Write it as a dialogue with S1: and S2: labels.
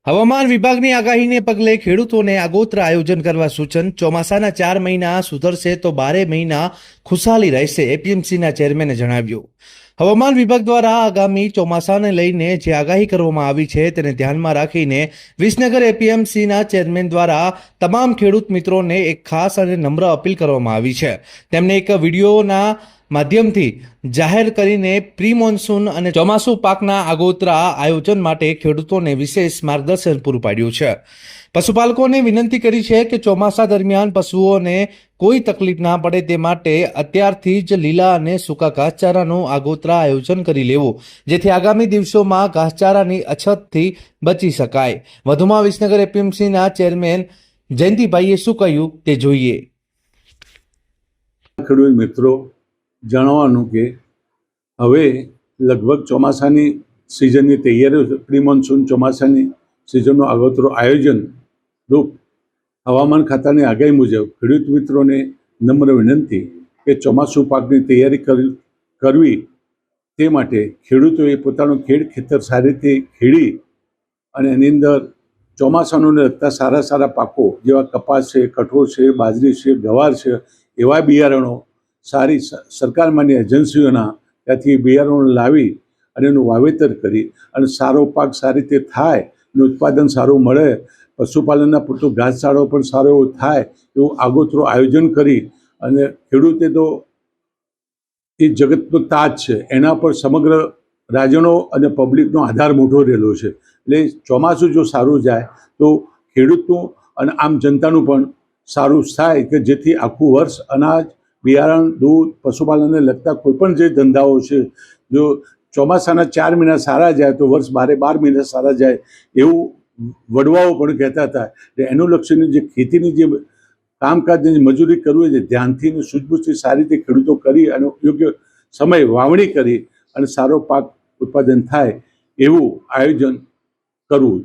S1: હવામાન વિભાગની આગાહીને પગલે ખેડૂતોને આગોતરા આયોજન કરવા સૂચન। ચોમાસાના 4 મહિના સુધરશે તો 12 મહિના ખુશાલી રહેશે, એપીએમસીના ચેરમેને જણાવ્યું। હવામાન વિભાગ દ્વારા આગામી ચોમાસાને લઈને જે આગાહી કરવામાં આવી છે તેને ધ્યાનમાં રાખીને વિસનગર એપીએમસીના ચેરમેન દ્વારા તમામ ખેડૂત મિત્રોને એક ખાસ અને નમ્ર અપીલ કરવામાં આવી છે। તેમને એક વિડીયોના માધ્યમથી જાહેર કરીને પ્રી મોન્સૂન અને ચોમાસુ પાકના આગોતરા આયોજન માટે ખેડૂતોને વિશેષ માર્ગદર્શન પૂરું પાડ્યું છે। પશુપાલકોને વિનંતી કરી છે કે ચોમાસા દરમિયાન પશુઓને કોઈ તકલીફ ના પડે તે માટે અત્યારથી જ લીલા અને સૂકા ઘાસચારાનું આગોતરા આયોજન કરી લેવું, જેથી આગામી દિવસોમાં ઘાસચારાની અછતથી બચી શકાય। વધુમાં વિસનગર એપીએમસીના ચેરમેન જયંતિભાઈએ શું કહ્યું તે જોઈએ।
S2: ખેડૂત મિત્રો, જણાવવાનું કે હવે લગભગ ચોમાસાની સિઝનની તૈયારીઓ, પ્રી મોન્સૂન ચોમાસાની સિઝનનું આગોતરું આયોજન રૂપ હવામાન ખાતાની આગાહી મુજબ ખેડૂત મિત્રોને નમ્ર વિનંતી કે ચોમાસું પાકની તૈયારી કરવી તે માટે ખેડૂતોએ પોતાનું ખેતર સારી રીતે ખેડી અને એની અંદર ચોમાસાને લગતા સારા સારા પાકો જેવા કપાસ છે, કઠોળ છે, બાજરી છે, ગવાર છે, એવા બિયારણો સારી સરકારમાંની એજન્સીઓના ત્યાંથી બિયારણો લાવી અને એનું વાવેતર કરી અને સારો પાક સારી રીતે થાય અને ઉત્પાદન સારું મળે, પશુપાલનના પૂરતું ઘાસચારો પણ સારો એવો થાય એવું આગોતરું આયોજન કરી અને ખેડૂતે તો એ જગતનો તાજ છે, એના પર સમગ્ર રાજ્યનો અને પબ્લિકનો આધાર મોટો રહેલો છે। એટલે ચોમાસું જો સારું જાય તો ખેડૂતનું અને આમ જનતાનું પણ સારું થાય કે જેથી આખું વર્ષ અનાજ, બિયારણ, દૂધ, પશુપાલનને લગતા કોઈપણ જે ધંધાઓ છે, જો ચોમાસાના 4 મહિના સારા જાય તો વર્ષ 12 મહિના સારા જાય એવું વડવાઓ પણ કહેતા હતા। એટલે એનું લક્ષ્યની જે ખેતીની જે કામકાજની મજૂરી કરવી છે, ધ્યાનથી અને સૂઝબૂછથી સારી રીતે ખેડૂતો કરી અને યોગ્ય સમય વાવણી કરી અને સારો પાક ઉત્પાદન થાય એવું આયોજન કરવું